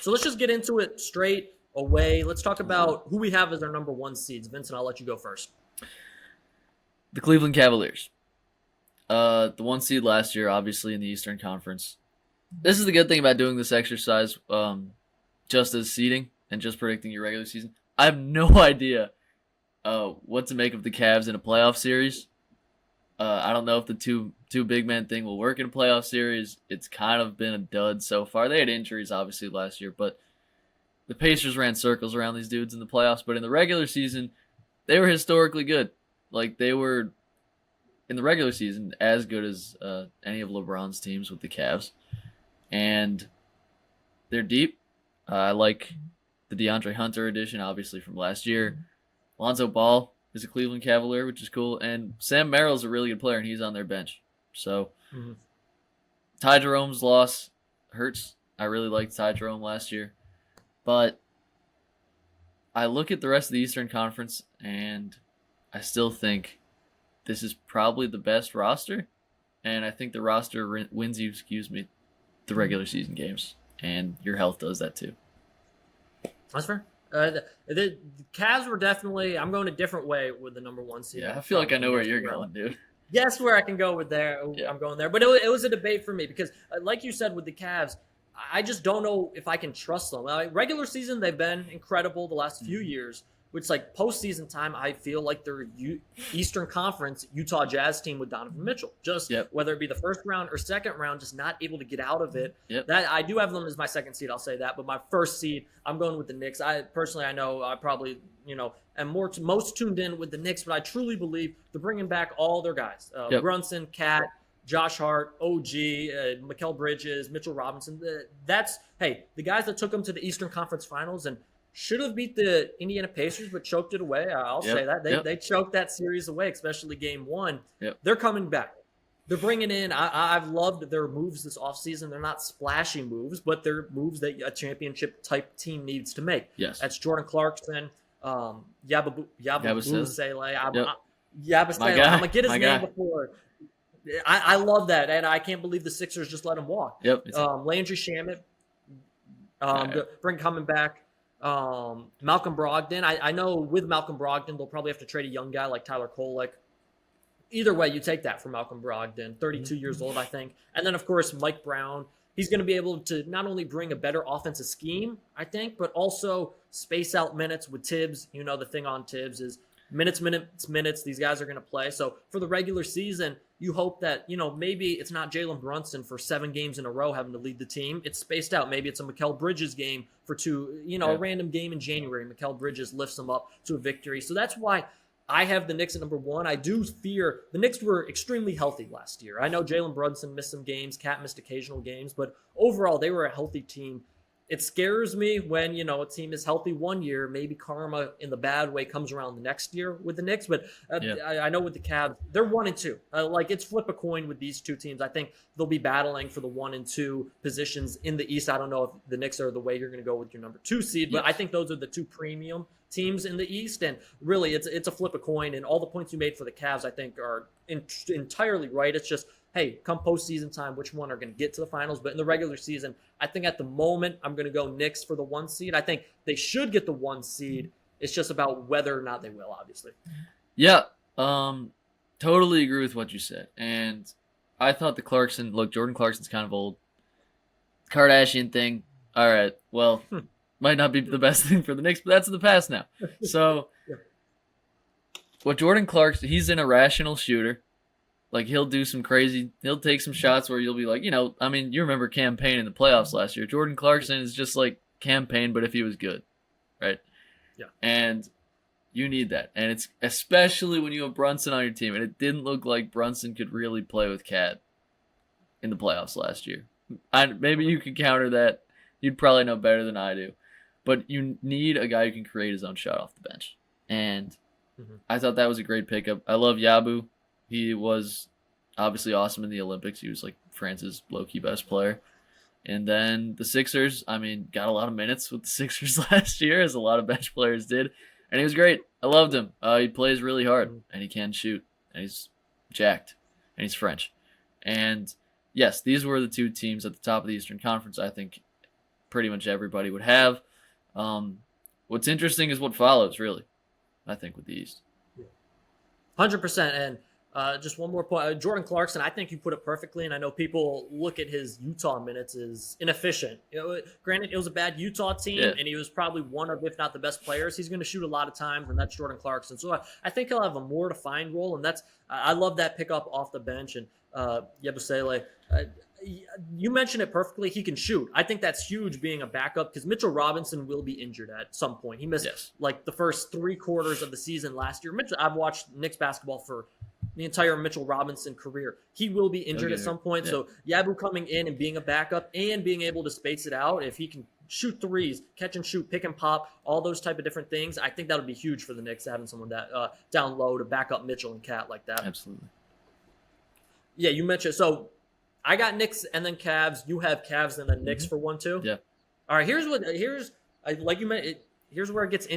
So let's just get into it straight away. Let's talk about who we have as our number one seeds. Vincent, I'll let you go first. The Cleveland Cavaliers. The one seed last year, obviously in the Eastern Conference. This is the good thing about doing this exercise, just as seeding and just predicting your regular season. I have no idea what to make of the Cavs in a playoff series. I don't know if the two big man thing will work in a playoff series. It's kind of been a dud so far. They had injuries obviously last year, but the Pacers ran circles around these dudes in the playoffs. But in the regular season, they were historically good. Like they were in the regular season as good as any of LeBron's teams with the Cavs, and they're deep. I like the DeAndre Hunter edition, obviously from last year. Lonzo Ball is a Cleveland Cavalier, which is cool, and Sam Merrill's a really good player, and he's on their bench. So Ty Jerome's loss hurts. I really liked Ty Jerome last year, but I look at the rest of the Eastern Conference, and I still think this is probably the best roster, and I think the roster wins you, the regular season games, and your health does that too. That's fair. The Cavs were definitely. I'm going a different way with the number one seed. Yeah, I feel like I know where you're going, dude. Guess where I can go with there. Yeah. I'm going there, but it was a debate for me because, like you said, with the Cavs, I just don't know if I can trust them. Regular season, they've been incredible the last few years. Which, like, postseason time, I feel like they're Eastern Conference Utah Jazz team with Donovan Mitchell. Just whether it be the first round or second round, just not able to get out of it. That I do have them as my second seed, I'll say that. But my first seed, I'm going with the Knicks. I know I probably, am most tuned in with the Knicks, but I truly believe they're bringing back all their guys. Brunson, Cat, Josh Hart, OG, Mikal Bridges, Mitchell Robinson. The guys that took them to the Eastern Conference Finals and should have beat the Indiana Pacers, but choked it away. I'll say that. They choked that series away, especially game one. They're coming back. They're bringing in – I've loved their moves this offseason. They're not splashy moves, but they're moves that a championship-type team needs to make. Yes. That's Jordan Clarkson, Yabusele. Yabusele. My I'm guy. going to get his My name guy. before. I love that, and I can't believe the Sixers just let him walk. Landry Shamet, coming back. Malcolm Brogdon. I know with Malcolm Brogdon, they'll probably have to trade a young guy like Tyler Kolek. Either way, you take that for Malcolm Brogdon, 32 years old, I think. And then, of course, Mike Brown. He's going to be able to not only bring a better offensive scheme, I think, but also space out minutes with Tibbs. The thing on Tibbs is minutes. These guys are going to play. So for the regular season, you hope that, maybe it's not Jalen Brunson for 7 games in a row having to lead the team. It's spaced out. Maybe it's a Mikal Bridges game for 2, a random game in January. Mikal Bridges lifts them up to a victory. So that's why I have the Knicks at number 1. I do fear the Knicks were extremely healthy last year. I know Jalen Brunson missed some games, Cat missed occasional games, but overall they were a healthy team. It scares me when, a team is healthy one year, maybe karma in the bad way comes around the next year with the Knicks. But I know with the Cavs, they're 1 and 2. It's flip a coin with these two teams. I think they'll be battling for the 1 and 2 positions in the East. I don't know if the Knicks are the way you're going to go with your number 2 seed, but I think those are the 2 premium teams in the East. And really, it's a flip a coin. And all the points you made for the Cavs, I think, are entirely right. It's just, hey, come postseason time, which one are going to get to the finals? But in the regular season, I think at the moment, I'm going to go Knicks for the 1 seed. I think they should get the 1 seed. It's just about whether or not they will, obviously. Yeah, totally agree with what you said. And I thought Jordan Clarkson's kind of old. Kardashian thing, all right, well, might not be the best thing for the Knicks, but that's in the past now. So what Jordan Clarkson, he's an irrational shooter. Like, he'll do some crazy – he'll take some shots where you'll be like, you remember Cam Payne in the playoffs last year. Jordan Clarkson is just like Cam Payne, but if he was good, right? Yeah. And you need that. And it's especially when you have Brunson on your team. And it didn't look like Brunson could really play with Cat in the playoffs last year. Maybe you could counter that. You'd probably know better than I do. But you need a guy who can create his own shot off the bench. And I thought that was a great pickup. I love Yabu. He was obviously awesome in the Olympics. He was like France's low-key best player. And then the Sixers, got a lot of minutes with the Sixers last year, as a lot of bench players did. And he was great. I loved him. He plays really hard, and he can shoot. And he's jacked, and he's French. And yes, these were the 2 teams at the top of the Eastern Conference, I think, pretty much everybody would have. What's interesting is what follows, really, I think, with the East. 100%. And just one more point. Jordan Clarkson, I think you put it perfectly. And I know people look at his Utah minutes as inefficient. Granted, it was a bad Utah team, and he was probably one of, if not the best players. He's going to shoot a lot of times, and that's Jordan Clarkson. So I think he'll have a more defined role. And I love that pickup off the bench. And Yabusele, you mentioned it perfectly. He can shoot. I think that's huge being a backup because Mitchell Robinson will be injured at some point. He missed like the first 3 quarters of the season last year. I've watched Knicks basketball for the entire Mitchell Robinson career. He will be injured at some point. So Yabu coming in and being a backup and being able to space it out, if he can shoot threes, catch and shoot, pick and pop, all those type of different things, I think that would be huge for the Knicks, having someone that down low to back up Mitchell and Cat like that. Absolutely. Yeah, you mentioned. So I got Knicks and then Cavs. You have Cavs and then Knicks for 1-2. Yeah. All right. Here's like you mentioned. Here's where it gets interesting.